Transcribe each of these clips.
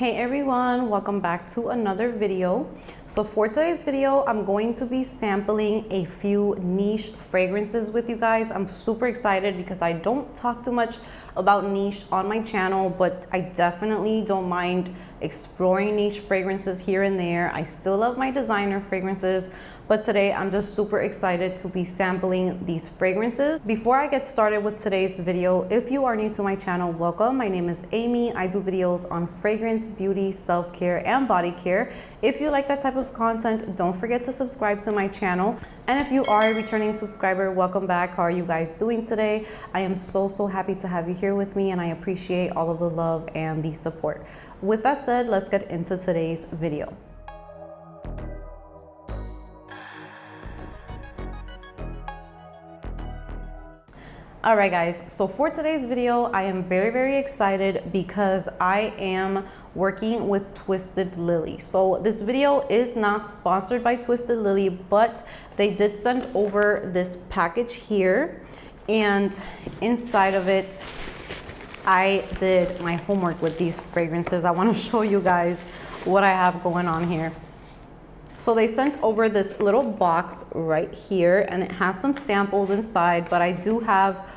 Hey everyone, welcome back to another video. So for today's video, I'm going to be sampling a few niche fragrances with you guys. I'm super excited because I don't talk too much about niche on my channel, but I definitely don't mind exploring niche fragrances here and there. I still love my designer fragrances, but today I'm just super excited to be sampling these fragrances. Before I get started with today's video, if you are new to my channel, welcome. My name is Amy. I do videos on fragrance, beauty, self-care, and body care. If you like that type of content, don't forget to subscribe to my channel. And if you are a returning subscriber, welcome back. How are you guys doing today? I am so happy to have you here with me, and I appreciate all of the love and the support. With that said, let's get into today's video. All right guys, so for today's video, I am very excited because I am working with Twisted Lily. So this video is not sponsored by Twisted Lily, but they did send over this package here, and inside of it, I did my homework with these fragrances. I want to show you guys what I have going on here. So they sent over this little box right here, and it has some samples inside, but I do have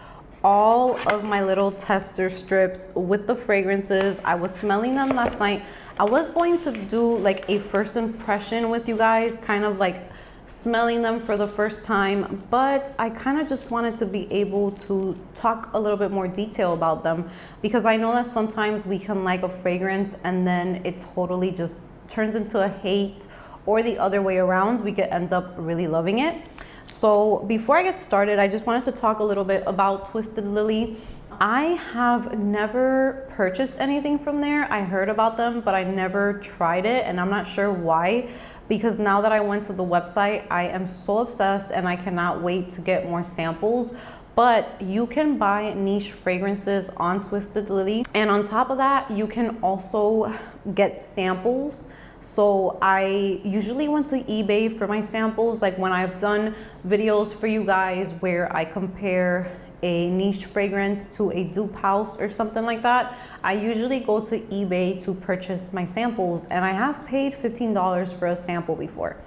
all of my little tester strips with the fragrances. I was smelling them last night. I was going to do like a first impression with you guys, kind of like smelling them for the first time, but I kind of just wanted to be able to talk a little bit more detail about them, because I know that sometimes we can like a fragrance and then it totally just turns into a hate, or the other way around, we could end up really loving it. So before I get started, I just wanted to talk a little bit about Twisted Lily. I have never purchased anything from there. I heard about them, but I never tried it, and I'm not sure why, because now that I went to the website, I am so obsessed and I cannot wait to get more samples. But you can buy niche fragrances on Twisted Lily, and on top of that, you can also get samples. So I usually went to eBay for my samples, like when I've done videos for you guys where I compare a niche fragrance to a dupe house or something like that. I usually go to eBay to purchase my samples, and I have paid $15 for a sample before.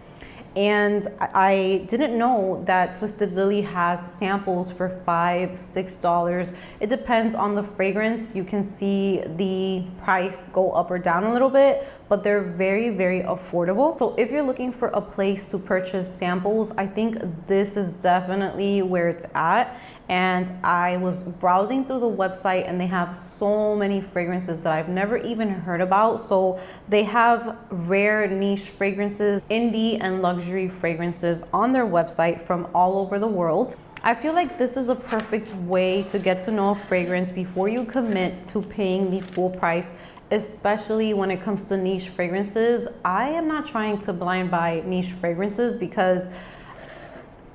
And I didn't know that Twisted Lily has samples for $5, $6. It depends on the fragrance. You can see the price go up or down a little bit, but they're very affordable. So if you're looking for a place to purchase samples, I think this is definitely where it's at. And I was browsing through the website, and they have so many fragrances that I've never even heard about. So they have rare niche fragrances, indie and luxury fragrances on their website from all over the world. I feel like this is a perfect way to get to know a fragrance before you commit to paying the full price, especially when it comes to niche fragrances. I am not trying to blind buy niche fragrances, because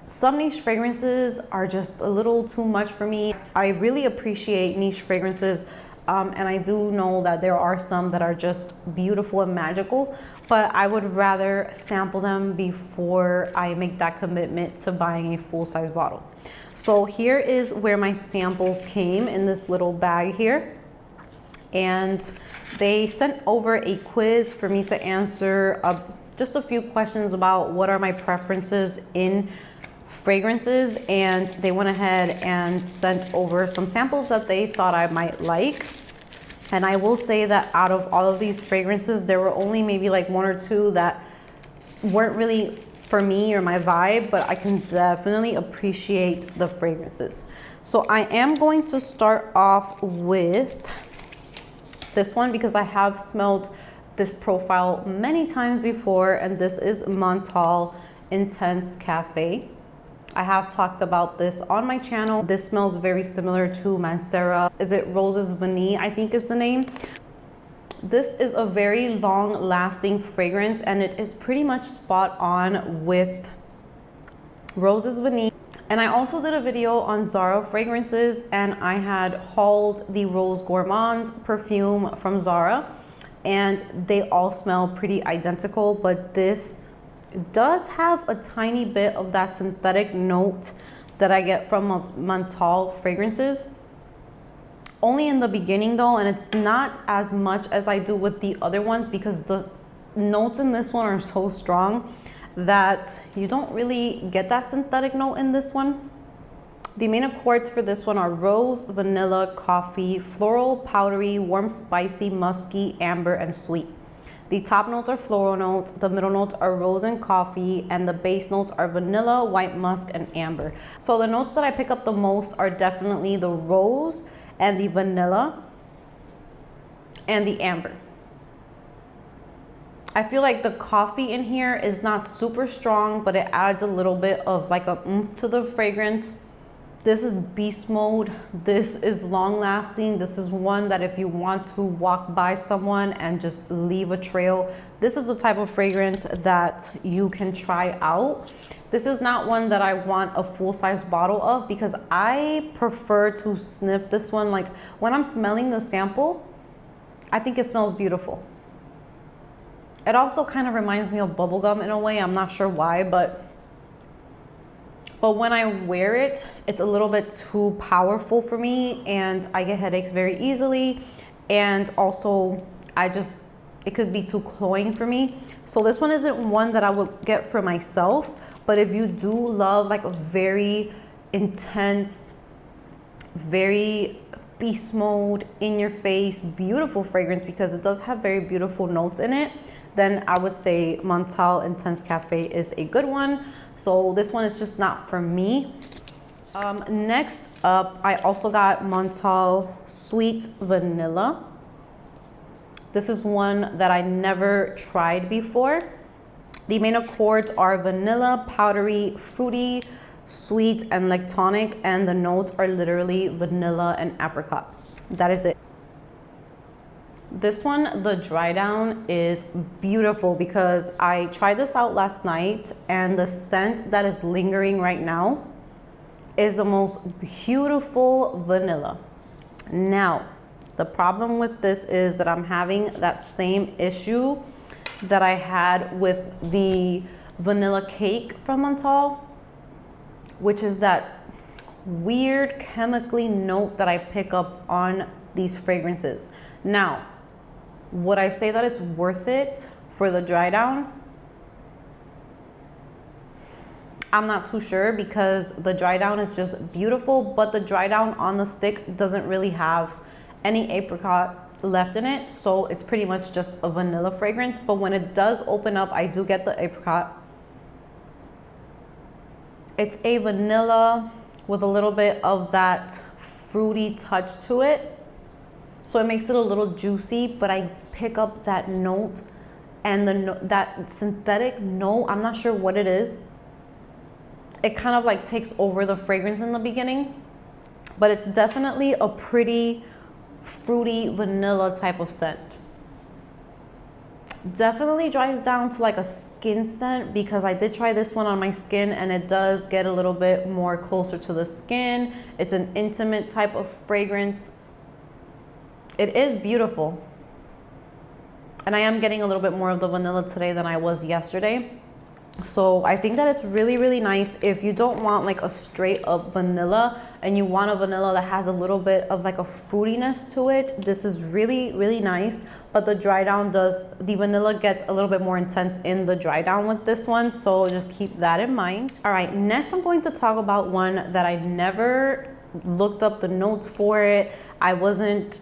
some niche fragrances are just a little too much for me. I really appreciate niche fragrances, and I do know that there are some that are just beautiful and magical, but I would rather sample them before I make that commitment to buying a full-size bottle. So here is where my samples came, in this little bag here. And they sent over a quiz for me to answer just a few questions about what are my preferences in fragrances, and they went ahead and sent over some samples that they thought I might like. And I will say that out of all of these fragrances, there were only maybe like one or two that weren't really for me or my vibe, but I can definitely appreciate the fragrances. So I am going to start off with this one, because I have smelled this profile many times before, and this is Montale Intense Cafe. I have talked about this on my channel. This smells very similar to Mancera. Is it Roses Vanille, I think is the name. This is a very long lasting fragrance, and it is pretty much spot on with Roses Vanille. And I also did a video on Zara fragrances, and I had hauled the Rose Gourmand perfume from Zara, and they all smell pretty identical, but this does have a tiny bit of that synthetic note that I get from Montale fragrances. only in the beginning though, and it's not as much as I do with the other ones because the notes in this one are so strong that you don't really get that synthetic note in this one. The main accords for this one are rose, vanilla, coffee, floral, powdery, warm, spicy, musky, amber, and sweet. The top notes are floral notes, the middle notes are rose and coffee, and the base notes are vanilla, white musk, and amber. So the notes that I pick up the most are definitely the rose and the vanilla and the amber. I feel like the coffee in here is not super strong, but it adds a little bit of like a oomph to the fragrance. This is beast mode. This is long lasting. This is one that if you want to walk by someone and just leave a trail, this is the type of fragrance that you can try out. This is not one that I want a full-size bottle of because I prefer to sniff this one. Like when I'm smelling the sample, I think it smells beautiful. It also kind of reminds me of bubblegum in a way. I'm not sure why, but when I wear it, it's a little bit too powerful for me and I get headaches very easily. And also it could be too cloying for me. So this one isn't one that I would get for myself, but if you do love like a very intense, very beast mode, in your face, beautiful fragrance, because it does have very beautiful notes in it, then I would say Montale Intense Cafe is a good one. So this one is just not for me. Next up, I also got Montale Sweet Vanilla. This is one that I never tried before. The main accords are vanilla, powdery, fruity, sweet, and lactonic, and the notes are literally vanilla and apricot. That is it. This one, the dry down is beautiful because I tried this out last night and the scent that is lingering right now is the most beautiful vanilla. Now, the problem with this is that I'm having that same issue that I had with the vanilla cake from Montale, which is that weird chemically note that I pick up on these fragrances. Now, would I say that it's worth it for the dry down? I'm not too sure because the dry down is just beautiful, but the dry down on the stick doesn't really have any apricot left in it. So it's pretty much just a vanilla fragrance. But when it does open up, I do get the apricot. It's a vanilla with a little bit of that fruity touch to it. So it makes it a little juicy, but I pick up that note and that synthetic note. I'm not sure what it is. It kind of like takes over the fragrance in the beginning, but it's definitely a pretty fruity vanilla type of scent. Definitely dries down to like a skin scent because I did try this one on my skin and it does get a little bit more closer to the skin. It's an intimate type of fragrance. It is beautiful. And I am getting a little bit more of the vanilla today than I was yesterday. So I think that it's really, really nice if you don't want like a straight up vanilla and you want a vanilla that has a little bit of like a fruitiness to it. This is really, really nice. But the dry down the vanilla gets a little bit more intense in the dry down with this one. So just keep that in mind. All right, next I'm going to talk about one that I never looked up the notes for it. I wasn't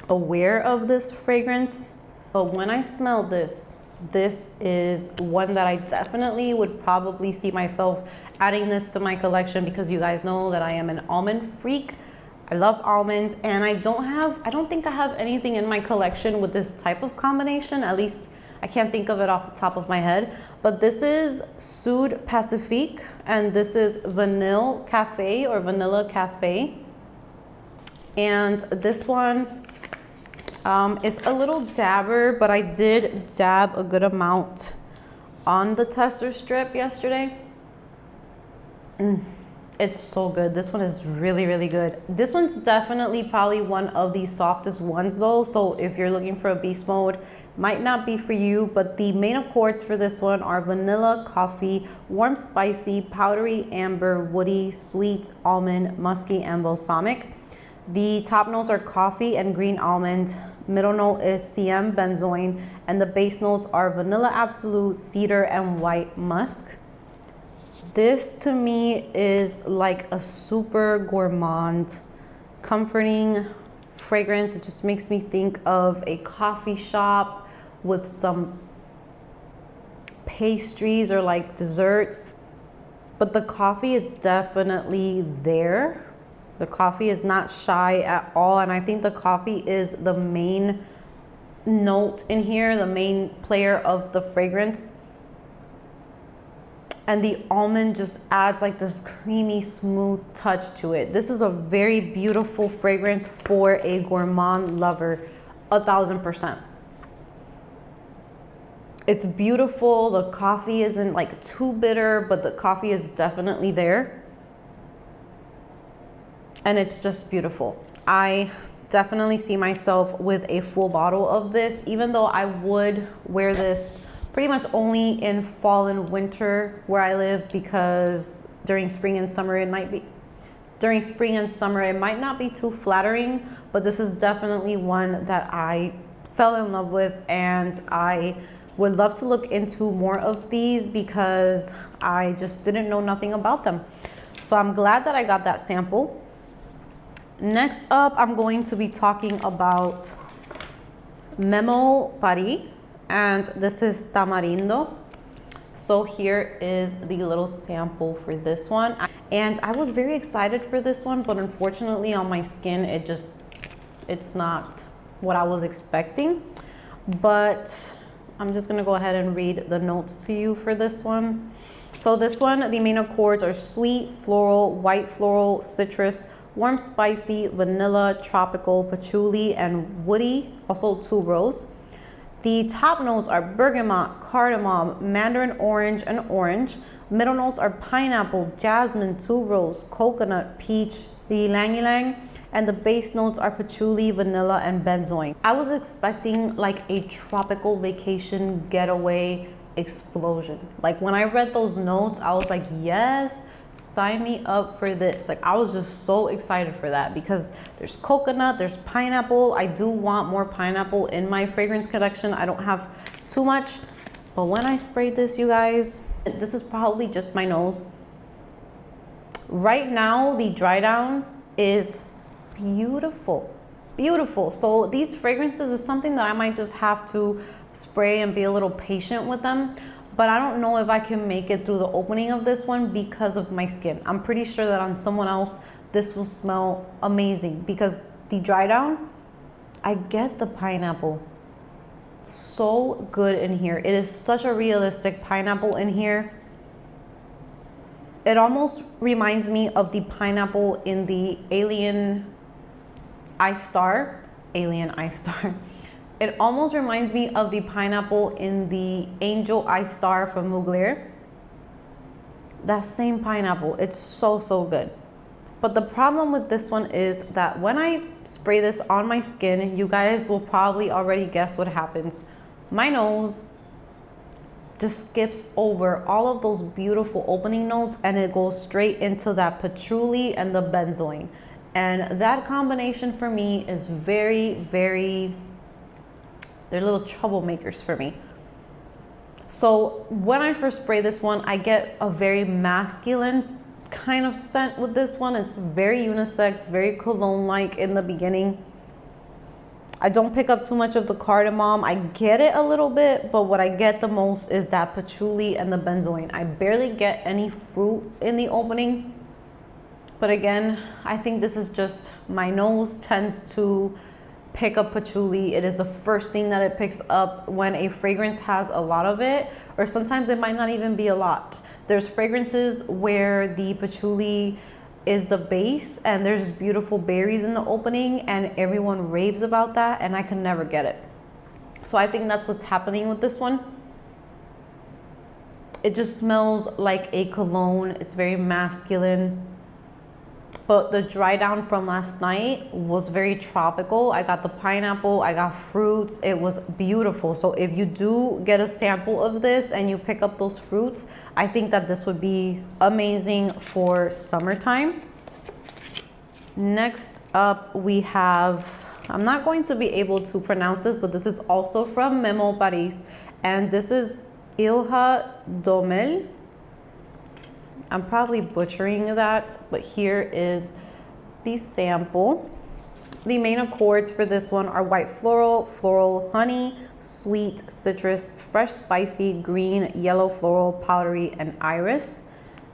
aware of this fragrance, but when I smell this is one that I definitely would probably see myself adding this to my collection because you guys know that I am an almond freak. I love almonds and I don't think I have anything in my collection with this type of combination. At least I can't think of it off the top of my head, but this is Soude Pacifique and this is Vanille Cafe or Vanilla Cafe. And this one is a little dabber, but I did dab a good amount on the tester strip yesterday. It's so good. This one is really, really good. This one's definitely probably one of the softest ones though. So if you're looking for a beast mode, might not be for you, but the main accords for this one are vanilla, coffee, warm, spicy, powdery, amber, woody, sweet, almond, musky, and balsamic. The top notes are coffee and green almond. Middle note is CM benzoin, and the base notes are vanilla absolute, cedar, and white musk. This to me is like a super gourmand, comforting fragrance. It just makes me think of a coffee shop with some pastries or like desserts, but the coffee is definitely there. The coffee is not shy at all, and I think the coffee is the main note in here, the main player of the fragrance. And the almond just adds like this creamy, smooth touch to it. This is a very beautiful fragrance for a gourmand lover, 1000%. It's beautiful. The coffee isn't like too bitter, but the coffee is definitely there. And it's just beautiful. I definitely see myself with a full bottle of this, even though I would wear this pretty much only in fall and winter where I live, because during spring and summer it might not be too flattering, but this is definitely one that I fell in love with, and I would love to look into more of these because I just didn't know nothing about them. So I'm glad that I got that sample. Next up, I'm going to be talking about Memo Paris, and this is Tamarindo. So here is the little sample for this one. And I was very excited for this one, but unfortunately on my skin, it's not what I was expecting. But I'm just gonna go ahead and read the notes to you for this one. So this one, the main accords are sweet, floral, white floral, citrus, warm spicy, vanilla, tropical, patchouli, and woody, also tuberose. The top notes are bergamot, cardamom, mandarin orange, and orange. Middle notes are pineapple, jasmine, tuberose, coconut, peach, the ylang ylang, and the base notes are patchouli, vanilla, and benzoin. I was expecting like a tropical vacation getaway explosion. Like when I read those notes, I was like, yes, sign me up for this. Like I was just so excited for that because there's coconut, there's pineapple. I do want more pineapple in my fragrance collection. I don't have too much, but when I sprayed this, you guys, this is probably just my nose. Right now, the dry down is beautiful, beautiful. So these fragrances is something that I might just have to spray and be a little patient with them. But I don't know if I can make it through the opening of this one because of my skin. I'm pretty sure that on someone else, this will smell amazing because the dry down, I get the pineapple. So good in here. It is such a realistic pineapple in here. It almost reminds me of the pineapple in the Alien Eye Star. It almost reminds me of the pineapple in the Angel Eye Star from Mugler. That same pineapple, it's so, so good. But the problem with this one is that when I spray this on my skin, you guys will probably already guess what happens. My nose just skips over all of those beautiful opening notes and it goes straight into that patchouli and the benzoin. And that combination for me is very, very, they're little troublemakers for me. So when I first spray this one, I get a very masculine kind of scent with this one. It's very unisex, very cologne-like in the beginning. I don't pick up too much of the cardamom. I get it a little bit, but what I get the most is that patchouli and the benzoin. I barely get any fruit in the opening. But again, I think this is just my nose tends to pick up patchouli. It is the first thing that it picks up when a fragrance has a lot of it, or sometimes it might not even be a lot. There's fragrances where the patchouli is the base and there's beautiful berries in the opening and everyone raves about that and I can never get it. So I think that's what's happening with this one. It just smells like a cologne. It's very masculine. But the dry down from last night was very tropical. I got the pineapple, I got fruits. It was beautiful. So if you do get a sample of this and you pick up those fruits, I think that this would be amazing for summertime. Next up we have, I'm not going to be able to pronounce this, but this is also from Memo Paris, and this is Ilha Domel. I'm probably butchering that, but here is the sample. The main accords for this one are white floral, floral, honey, sweet, citrus, fresh spicy, green, yellow floral, powdery, and iris.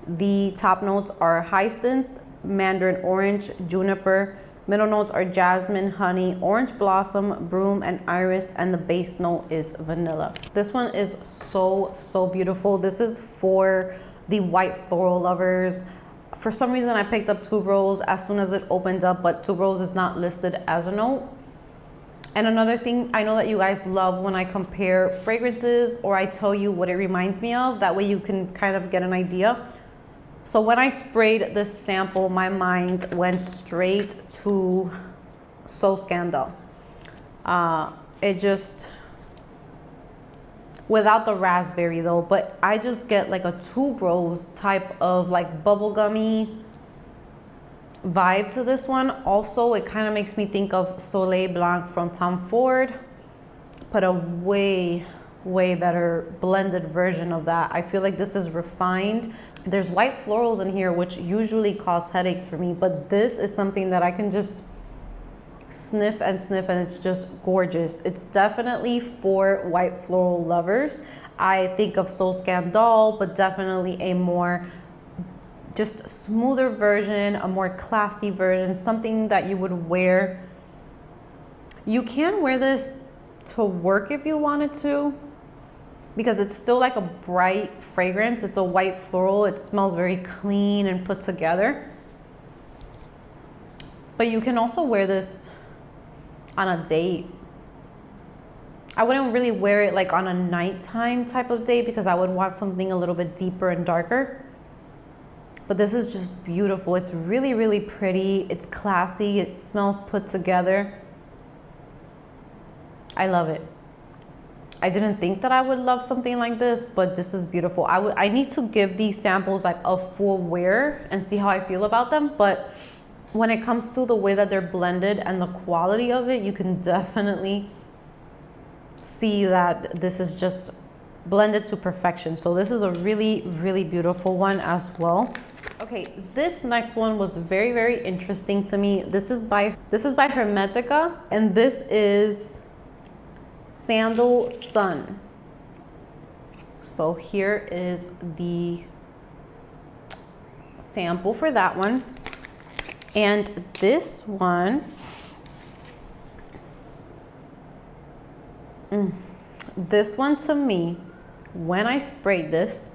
The top notes are hyacinth, mandarin orange, juniper. Middle notes are jasmine, honey, orange blossom, broom, and iris, and the base note is vanilla. This one is so beautiful. This is for the white floral lovers. For some reason, I picked up tuberose as soon as it opened up, but tuberose is not listed as a note. And another thing, I know that you guys love when I compare fragrances or I tell you what it reminds me of. That way you can kind of get an idea. So when I sprayed this sample, my mind went straight to So Scandal. It just, without the raspberry though, but I just get like a tuberose type of like bubblegummy vibe to this one. Also, it kind of makes me think of Soleil Blanc from Tom Ford, but a way better blended version of that. I feel like this is refined. There's white florals in here, which usually cause headaches for me, but this is something that I can just sniff and it's just gorgeous. It's definitely for white floral lovers. I think of So Scandal, but definitely a more just smoother version, a more classy version, something that you would wear. You can wear this to work if you wanted to, because it's still like a bright fragrance. It's a white floral. It smells very clean and put together. But you can also wear this on a date. I wouldn't really wear it like on a nighttime type of date because I would want something a little bit deeper and darker. But this is just beautiful. It's really pretty. It's classy. It smells put together. I love it. I didn't think that I would love something like this, but this is beautiful. I need to give these samples like a full wear and see how I feel about them. But when it comes to the way that they're blended and the quality of it, you can definitely see that this is just blended to perfection. So this is a really beautiful one as well. Okay, this next one was very interesting to me. This is by Hermetica, and this is Sandalsun. So here is the sample for that one. And this one, this one to me, when I sprayed this,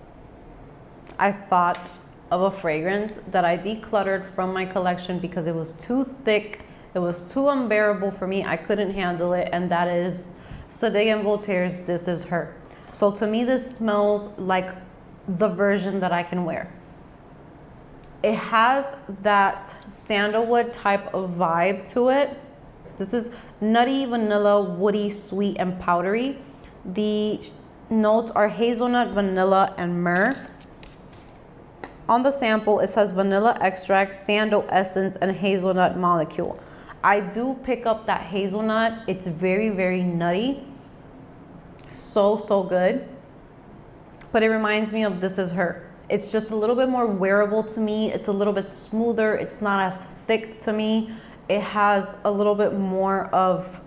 I thought of a fragrance that I decluttered from my collection because it was too thick, it was too unbearable for me, I couldn't handle it, and that is Sade & Voltaire's This Is Her. So to me, this smells like the version that I can wear. It has that sandalwood type of vibe to it. This is nutty, vanilla, woody, sweet, and powdery. The notes are hazelnut, vanilla, and myrrh. On the sample, it says vanilla extract, sandal essence, and hazelnut molecule. I do pick up that hazelnut. It's very nutty. So good. But it reminds me of This Is Her. It's just a little bit more wearable to me. It's a little bit smoother. It's not as thick to me. It has a little bit more of,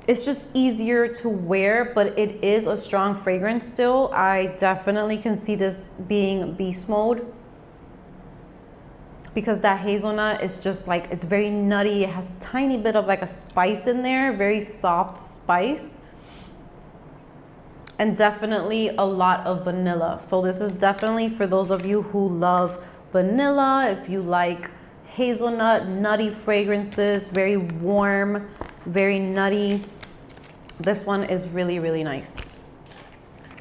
it's just easier to wear, but it is a strong fragrance still. I definitely can see this being beast mode because that hazelnut is just like, it's very nutty. It has a tiny bit of like a spice in there, very soft spice. And definitely a lot of vanilla. So this is definitely for those of you who love vanilla, if you like hazelnut, nutty fragrances, very warm, very nutty. This one is really nice.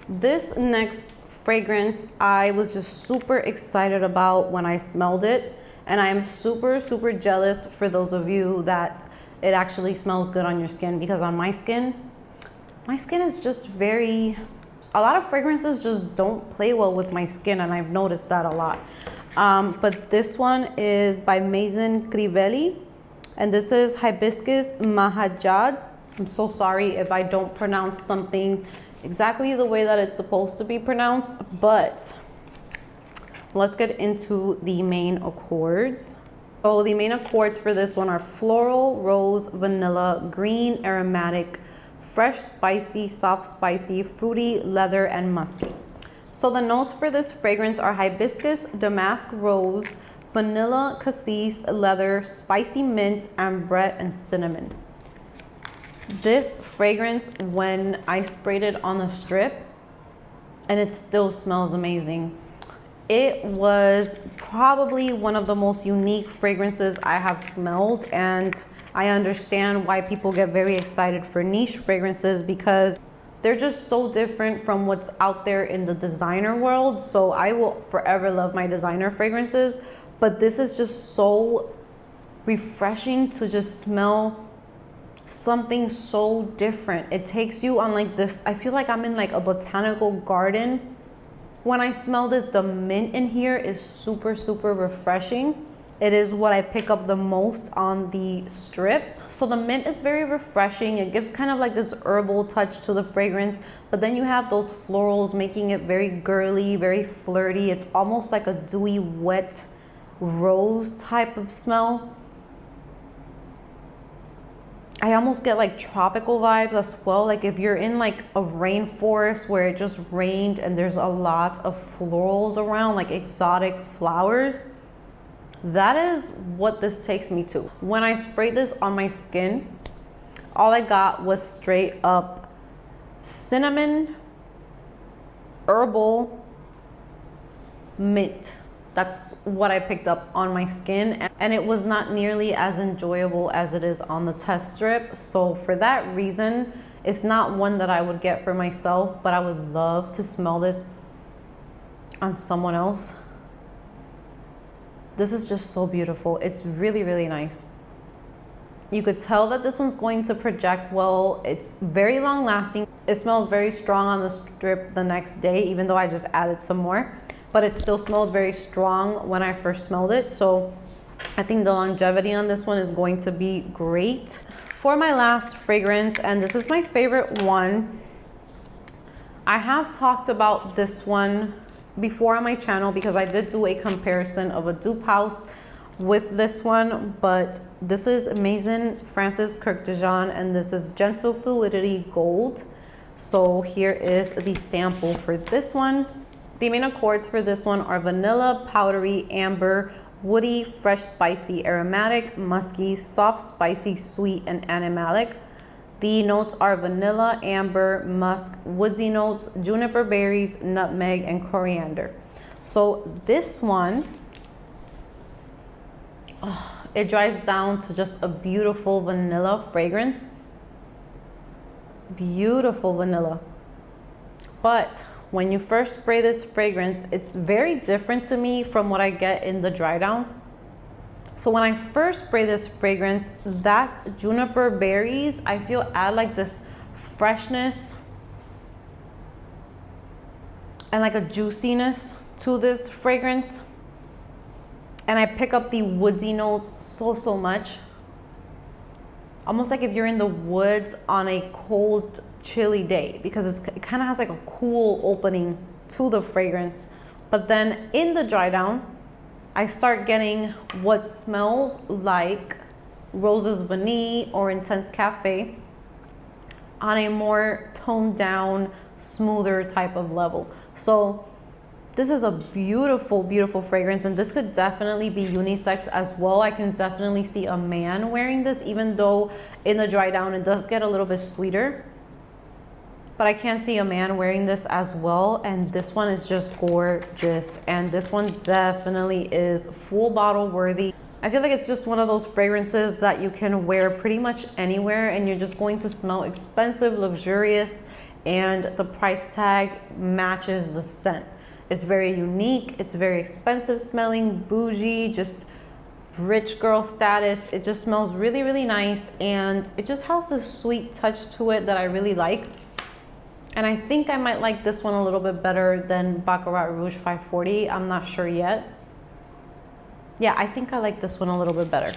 This next fragrance, I was just super excited about when I smelled it. And I am super jealous for those of you that it actually smells good on your skin, because on my skin is just a lot of fragrances just don't play well with my skin, and I've noticed that a lot. But this one is by Maison Criveli, and this is Hibiscus Mahajad. I'm so sorry if I don't pronounce something exactly the way that it's supposed to be pronounced, but let's get into the main accords. So the main accords for this one are floral, rose, vanilla, green, aromatic, fresh, spicy, soft, spicy, fruity, leather, and musky. So the notes for this fragrance are hibiscus, damask rose, vanilla, cassis, leather, spicy mint, ambrette, and cinnamon. This fragrance, when I sprayed it on the strip, and it still smells amazing. It was probably one of the most unique fragrances I have smelled, and I understand why people get very excited for niche fragrances because they're just so different from what's out there in the designer world. So I will forever love my designer fragrances, but this is just so refreshing to just smell something so different. It takes you on like this, I feel like I'm in like a botanical garden. When I smell this, the mint in here is super, super refreshing. It is what I pick up the most on the strip. So the mint is very refreshing. It gives kind of like this herbal touch to the fragrance, but then you have those florals making it very girly, very flirty. It's almost like a dewy, wet rose type of smell. I almost get like tropical vibes as well. Like if you're in like a rainforest where it just rained and there's a lot of florals around, like exotic flowers, that is what this takes me to. When I sprayed this on my skin, all I got was straight up cinnamon, herbal, mint. That's what I picked up on my skin, and it was not nearly as enjoyable as it is on the test strip. So for that reason, it's not one that I would get for myself, but I would love to smell this on someone else. This is just so beautiful. It's really, really nice. You could tell that this one's going to project well. It's very long lasting. It smells very strong on the strip the next day, even though I just added some more. But it still smelled very strong when I first smelled it. So I think the longevity on this one is going to be great. For my last fragrance, and this is my favorite one, I have talked about this one before on my channel because I did do a comparison of a dupe house with this one, but this is Maison Francis Kurkdjian, and this is Gentle Fluidity Gold. So here is the sample for this one. The main accords for this one are vanilla, powdery, amber, woody, fresh, spicy, aromatic, musky, soft, spicy, sweet, and animalic. The notes are vanilla, amber, musk, woodsy notes, juniper berries, nutmeg, and coriander. So this one, it dries down to just a beautiful vanilla fragrance. Beautiful vanilla. But when you first spray this fragrance, it's very different to me from what I get in the dry down. So when I first spray this fragrance, that juniper berries, I feel add like this freshness and like a juiciness to this fragrance. And I pick up the woodsy notes so much. Almost like if you're in the woods on a cold, chilly day, because it kind of has like a cool opening to the fragrance. But then in the dry down, I start getting what smells like Rose's Vanille or Intense Cafe on a more toned down, smoother type of level. So this is a beautiful, beautiful fragrance, and this could definitely be unisex as well. I can definitely see a man wearing this, even though in the dry down it does get a little bit sweeter. But I can see a man wearing this as well, and this one is just gorgeous. And this one definitely is full bottle worthy. I feel like it's just one of those fragrances that you can wear pretty much anywhere, and you're just going to smell expensive, luxurious, and the price tag matches the scent. It's very unique, it's very expensive smelling, bougie, just rich girl status. It just smells really, really nice, and it just has a sweet touch to it that I really like. And I think I might like this one a little bit better than Baccarat Rouge 540. I'm not sure yet. Yeah, I think I like this one a little bit better.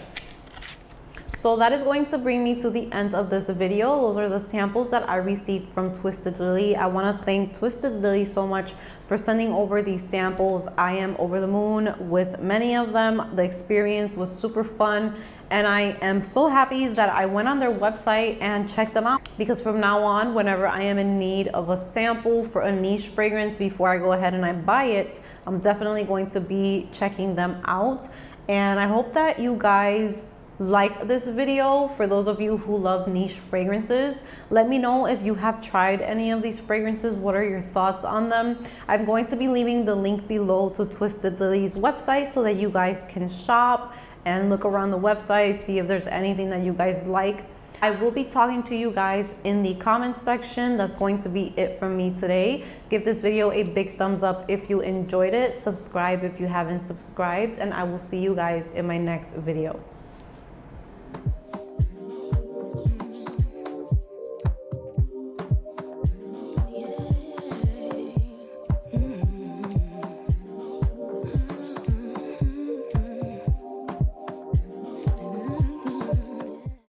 So that is going to bring me to the end of this video. Those are the samples that I received from Twisted Lily. I want to thank Twisted Lily so much for sending over these samples. I am over the moon with many of them. The experience was super fun, and I am so happy that I went on their website and checked them out, because from now on, whenever I am in need of a sample for a niche fragrance before I go ahead and I buy it, I'm definitely going to be checking them out. And I hope that you guys like this video. For those of you who love niche fragrances, let me know if you have tried any of these fragrances. What are your thoughts on them? I'm going to be leaving the link below to Twisted Lily's website so that you guys can shop and look around the website, see if there's anything that you guys like. I will be talking to you guys in the comments section. That's going to be it from me today. Give this video a big thumbs up if you enjoyed it. Subscribe if you haven't subscribed, and I will see you guys in my next video.